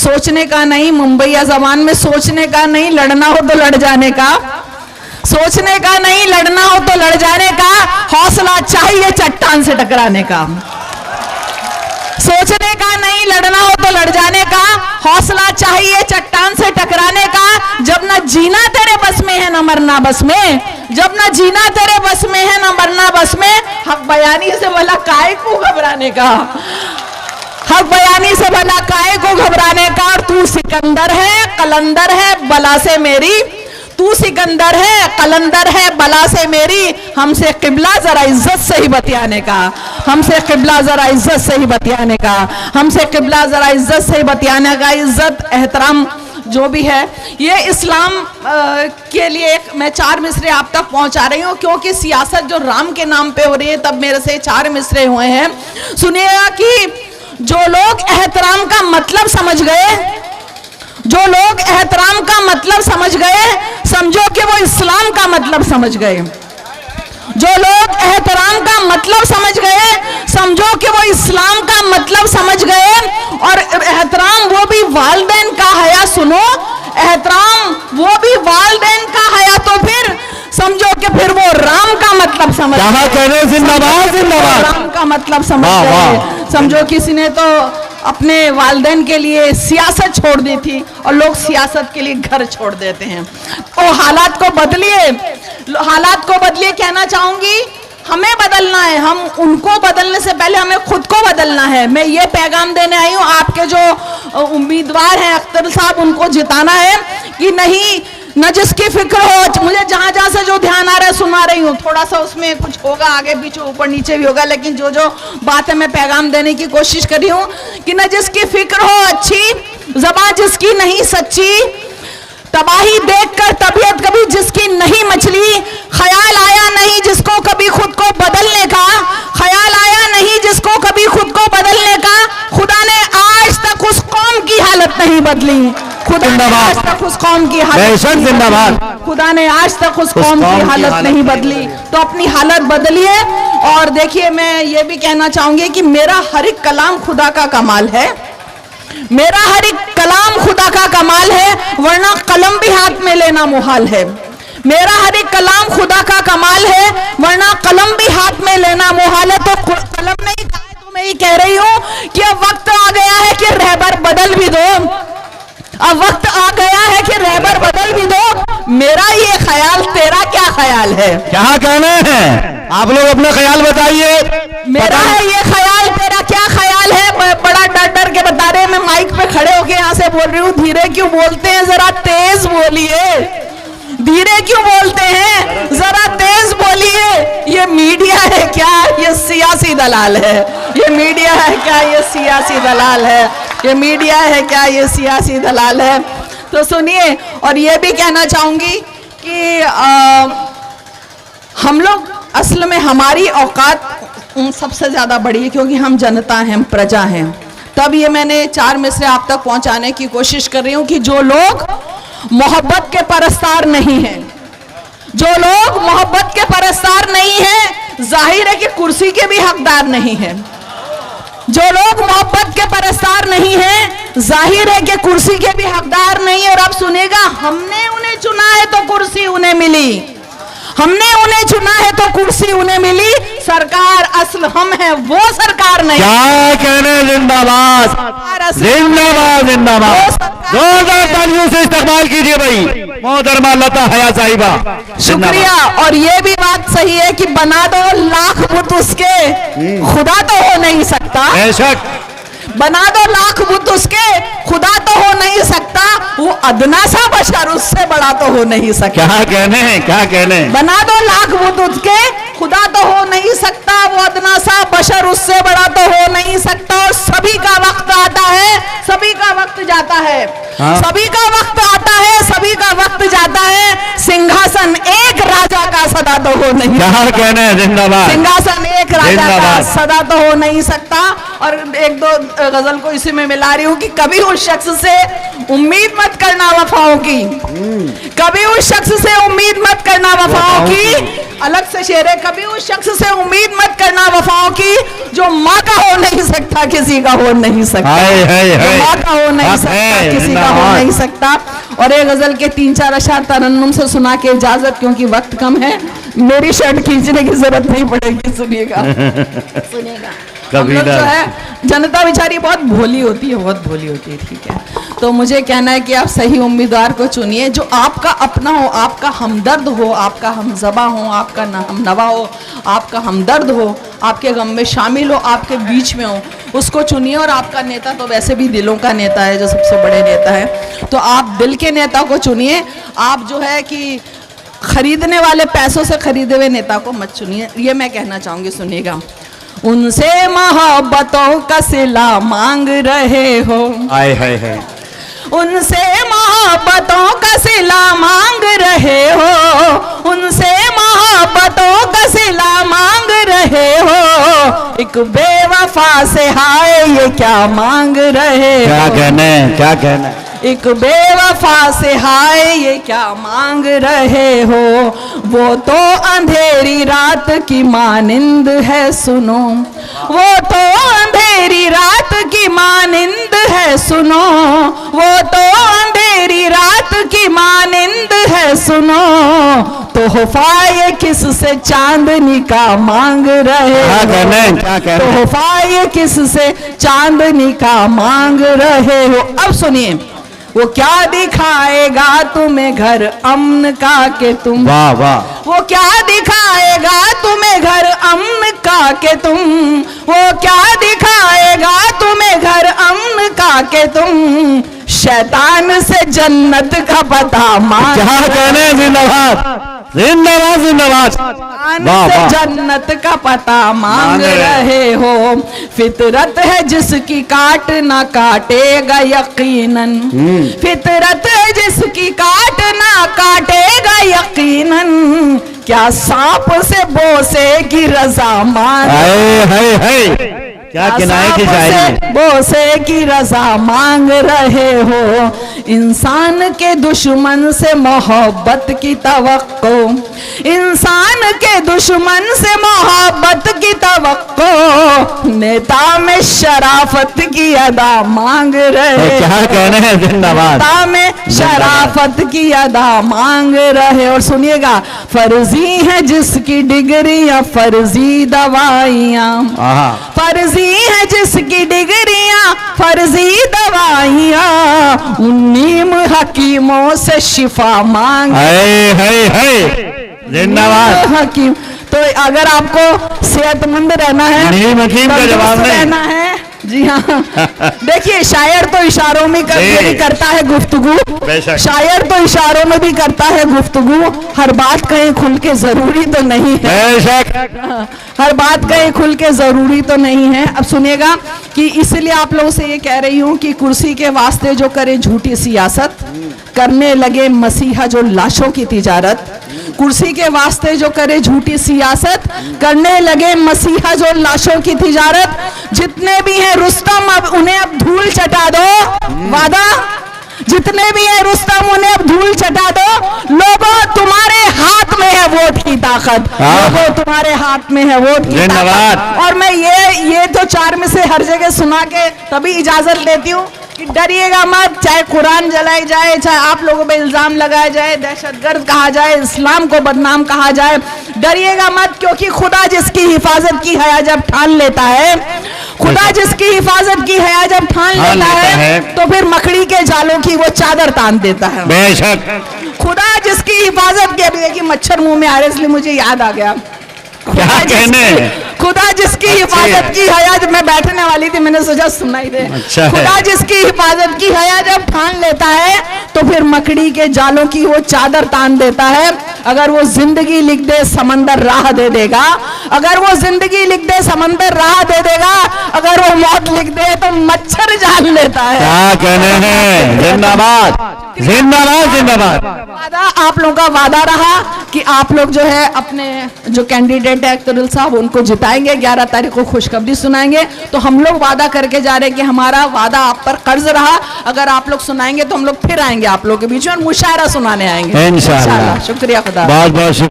सोचने का नहीं, मुंबईया जबान में सोचने का नहीं, लड़ना हो तो लड़ जाने का, सोचने का नहीं, लड़ना हो तो लड़ जाने का, हौसला चाहिए चट्टान से टकराने का। सोचने का नहीं, लड़ना हो तो लड़ जाने का, हौसला चाहिए चट्टान से टकराने का। जब ना जीना तेरे बस में है ना मरना बस में, जब ना जीना तेरे बस में है ना मरना बस में, हक बयानी से भला काहे को घबराने का, हक बयानी से भला काहे को घबराने का। और तू सिकंदर है कलंदर है बला से मेरी, तू सिकंदर है कलंदर है बला से मेरी, हमसे किबला जरा इज्जत से ही बतियाने का, हमसे किबला जरा इज्जत से ही बतियाने का, हमसे किबला जरा इज्जत से ही बतियाने का। इज्जत एहतराम जो भी है, ये इस्लाम के लिए मैं 4 मिसरे आप तक पहुंचा रही हूँ, क्योंकि सियासत जो राम के नाम पे हो रही है, तब मेरे से 4 मिसरे हुए हैं। सुनिएगा कि जो लोग एहतराम का मतलब समझ गए, जो लोग एहतराम का मतलब समझ गए, समझो कि वो इस्लाम का मतलब समझ गए। जो लोग एहतराम का मतलब समझ गए, समझो कि वो इस्लाम का मतलब समझ गए। और एहतराम वो भी वालिदैन का हया, सुनो, एहतराम वो भी वालिदैन का हया, तो फिर समझो कि फिर वो राम का मतलब समझ गए। जिंदाबाद जिंदाबाद, राम का मतलब समझ गए। समझो किसी ने तो अपने वालिदैन के लिए सियासत छोड़ दी थी, और लोग सियासत के लिए घर छोड़ देते हैं। तो हालात को बदलिए, हालात को बदलिए। कहना चाहूंगी हमें बदलना है, हम उनको बदलने से पहले हमें खुद को बदलना है। मैं ये पैगाम देने आई हूँ, आपके जो उम्मीदवार हैं अख्तर साहब, उनको जिताना है कि नहीं, न जिसकी फिक्र हो। मुझे जहां जहां से जो ध्यान आ रहा है सुना रही हूँ, थोड़ा सा उसमें कुछ होगा, आगे पीछे ऊपर नीचे भी होगा, लेकिन जो जो बात है मैं पैगाम देने की कोशिश कर रही हूँ कि न जिसकी फिक्र हो अच्छी, ज़बान जिसकी नहीं सच्ची, तबाही देखकर तबीयत कभी जिसकी नहीं मछली, ख्याल आया नहीं जिसको कभी खुद को बदलने का, ख्याल आया नहीं जिसको कभी खुद को बदलने का। खुदा ने आज तक उस कौम की हालत नहीं बदली, खुदा ने आज तक उस कौम की हालत, खुदा ने आज तक उस कौम की हालत नहीं बदली। तो अपनी हालत बदलिए। और देखिए, मैं ये भी कहना चाहूंगी कि मेरा हर एक कलाम खुदा का कमाल है, मेरा हर एक कलाम खुदा का कमाल है, वरना कलम भी हाथ में लेना मुहाल है। मेरा हर एक कलाम खुदा का कमाल है, वरना कलम भी हाथ में लेना मुहाल है। तो कलम नहीं कहा तो मैं ये कह रही हूं कि अब वक्त आ गया है कि रहबर बदल भी दो, अब वक्त आ गया है कि रहबर बदल भी दो। मेरा ये ख्याल, तेरा क्या ख्याल है? क्या कहना है आप लोग, अपना ख्याल बताइए। मेरा है ये ख्याल, तेरा क्या ख्याल है? बड़ा डर डर के बता रहे हैं, मैं माइक पे खड़े होके यहाँ से बोल रही हूँ। धीरे क्यों बोलते हैं, जरा तेज बोलिए। धीरे क्यों बोलते हैं, जरा तेज बोलिए। ये मीडिया है क्या, ये सियासी दलाल है? ये मीडिया है क्या, ये सियासी दलाल है? ये मीडिया है क्या, ये सियासी दलाल है? तो सुनिए, और ये भी कहना चाहूंगी कि हम लोग असल में, हमारी औकात सबसे ज्यादा बड़ी है, क्योंकि हम जनता हैं, हम प्रजा हैं। तब ये मैंने 4 मिसरे आप तक पहुंचाने की कोशिश कर रही हूं कि जो लोग मोहब्बत के परस्तार नहीं हैं, जो लोग मोहब्बत के परस्तार नहीं हैं, जाहिर है कि कुर्सी के भी हकदार नहीं हैं। जो लोग मोहब्बत के परस्तार नहीं हैं, जाहिर है कि कुर्सी के भी हकदार नहीं है। और अब सुनेगा, हमने उन्हें चुना है तो कुर्सी उन्हें मिली, हमने उन्हें चुना है तो कुर्सी उन्हें मिली। सरकार असल हम है, वो सरकार नहीं। क्या कहने, जिंदाबाद जिंदाबाद जिंदाबाद। 2000 तालियों से इस्तेमाल कीजिए भाई मोहतरमा लता हया साहिबा, शुक्रिया। और ये भी बात सही है कि बना दो लाख बुत उसके, खुदा तो हो नहीं सकता। बेशक, बना दो लाख बुत उसके, खुदा तो हो नहीं सकता। वो अदना सा बशर, उससे बड़ा तो हो नहीं सकता। क्या कहने हैं, क्या कहने? बना दो लाख बुत उसके, खुदा तो हो नहीं सकता। वो अदना सा बशर, उससे बड़ा तो हो नहीं सकता। और सभी का वक्त आता है, सभी का वक्त जाता है, सभी का वक्त आता है, सभी का वक्त जाता है। सिंहासन एक राजा का सदा तो हो नहीं। क्या कहने हैं, जिंदाबाद। सिंहासन एक राजा का सदा तो हो नहीं सकता। और एक दो गजल को इसी में मिला रही हूँ कि कभी उस शख्स से उम्मीद मत करना वफाओं की, कभी उस शख्स से उम्मीद मत करना वफाओं की। अलग से शेर है, कभी उस शख्स से उम्मीद मत करना वफाओं की जो माँ का हो नहीं सकता किसी का हो नहीं सकता, हाय, हाय, जो हाय। माँ का हो नहीं बात सकता है, किसी का हो जिंदाबाद। नहीं सकता। और एक गजल के 3-4 अशआर तरन्नुम से सुना के इजाजत, क्योंकि वक्त कम है, मेरी शर्ट खींचने की जरूरत नहीं पड़ेगी। सुनिएगा सुनिएगा। हम कभी लोग ना। जो है, जनता बेचारी बहुत भोली होती है, बहुत भोली होती है, ठीक है। तो मुझे कहना है कि आप सही उम्मीदवार को चुनिए जो आपका अपना हो, आपका हमदर्द हो, आपका हमज़बा हो, आपका हमनवा हो, आपका हमदर्द हो, आपके गम में शामिल हो, आपके बीच में हो, उसको चुनिए। और आपका नेता तो वैसे भी दिलों का नेता है, जो सबसे बड़े नेता है, तो आप दिल के नेता को चुनिए। आप जो है कि खरीदने वाले पैसों से खरीदे हुए नेता को मत चुनिए, ये मैं कहना चाहूँगी। सुनिएगा, उनसे मोहब्बतों का सिला मांग रहे हो, हाय हाय हाय, उनसे मोहब्बतों का सिला मांग रहे हो, उनसे मोहब्बतों का सिला मांग रहे हो, एक बेवफा से हाय ये क्या मांग रहे हो, क्या कहने, क्या कहने। एक बेवफा से हाय ये क्या मांग रहे हो, वो तो अंधेरी रात की मानिंद है सुनो, वो तो अंधेरी रात की मानिंद है सुनो, वो तो अंधेरी रात की मानिंद है सुनो, तोहफा ये किससे चांदनी का मांग रहे क्या हो, कहने, क्या कहने। तोहफा ये किससे चांदनी का मांग रहे हो। अब सुनिए, वो क्या दिखाएगा तुम्हें घर अमन का के तुम, वाह वाह, वो क्या दिखाएगा तुम्हें घर अमन का के तुम, वो क्या दिखाएगा तुम्हें घर अमन का के तुम, शैतान से जन्नत का पता मांग, क्या कहने। जिंदाबाद जिंदाबाद जिंदाबाद, शैतान वाह से वाह। जन्नत का पता मांग मांग रहे हो, फितरत है जिसकी काट ना काटेगा यकीनन, फितरत है जिसकी काट ना काटेगा यकीनन, क्या सांप से बोसे की रजा मांग, हाय हाय हाय, क्या किनारे की शायरी। बोसे की रजा मांग रहे हो, इंसान के दुश्मन से मोहब्बत की तवक्को, इंसान के दुश्मन से मोहब्बत की तवक्को, नेता में शराफत की अदा मांग रहे, क्या कहने हैं। जिंदाबाद, नेता में शराफत की अदा मांग रहे। और सुनिएगा, फर्जी है जिसकी डिग्रियां फर्जी दवाइयां, आहा, फर्जी है जिसकी डिग्रियां फर्जी दवाइयां, उन्नीम हकीमों से शिफा मांग, हाय हाय हाय, जिंदाबाद। हकीम। तो अगर आपको सेहतमंद रहना है, नीम हकीम का जवाब तंदुरुस्त नहीं। रहना है, जी हाँ। देखिए, शायर तो इशारों में भी करता है गुफ्तगू, बेशक। शायर तो इशारों में भी करता है गुफ्तगू, हर बात कहीं खुल के जरूरी तो नहीं है, बेशक, हर बात कहीं खुल के जरूरी तो नहीं है। अब सुनिएगा कि इसलिए आप लोगों से ये कह रही हूँ कि कुर्सी के वास्ते जो करे झूठी सियासत, करने लगे मसीहा जो लाशों की तिजारत, कुर्सी के वास्ते जो करे झूठी सियासत, करने लगे मसीहा जो लाशों की तिजारत, जितने भी हैं रुस्तम अब उन्हें अब धूल चटा दो, वादा, जितने भी हैं रुस्तम उन्हें अब धूल चटा दो, लोगों तुम्हारे हाथ में है वोट की ताकत, लोगों तुम्हारे हाथ में है वोट की ताकत। और मैं ये तो 4 में से हर जगह सुना के तभी इजाजत लेती हूँ कि डरिएगा मत, चाहे कुरान जलाई जाए, चाहे आप लोगों पे इल्जाम लगाया जाए, दहशतगर्द कहा जाए, इस्लाम को बदनाम कहा जाए, डरिएगा मत, क्योंकि खुदा जिसकी हिफाजत की हया जब ठान लेता है, खुदा जिसकी हिफाजत की हया जब ठान लेता है, तो फिर मकड़ी के जालों की वो चादर तान देता है। बेशक, खुदा जिसकी हिफाजत की, अभी देखिए मच्छर मुंह में आ रहे इसलिए मुझे याद आ गया, क्या कहने। खुदा जिसकी हिफाजत की हया, जब मैं बैठने वाली थी मैंने सोचा सुनाई दे, अच्छा है। खुदा जिसकी हिफाजत की हया जब ठान लेता है, तो फिर मकड़ी के जालों की वो चादर तान देता है। अगर वो जिंदगी लिख दे समंदर राह दे देगा, अगर वो जिंदगी लिख दे समंदर राह दे देगा, अगर वो मौत लिख दे तो मच्छर जान लेता है। क्या कहने हैं। जिंदाबाद जिंदाबाद जिंदाबाद। वादा आप लोगों का वादा रहा कि आप लोग जो है अपने जो कैंडिडेट है अख्तरुल साहब उनको जिताएंगे, 11 तारीख को खुशखबरी सुनाएंगे। तो हम लोग वादा करके जा रहे हैं कि हमारा वादा आप पर कर्ज रहा, अगर आप लोग सुनाएंगे तो हम लोग फिर आएंगे आप लोग के बीच में और मुशायरा सुनाने आएंगे इंशाअल्लाह। शुक्रिया खुदा। बहुत बहुत शुक्रिया।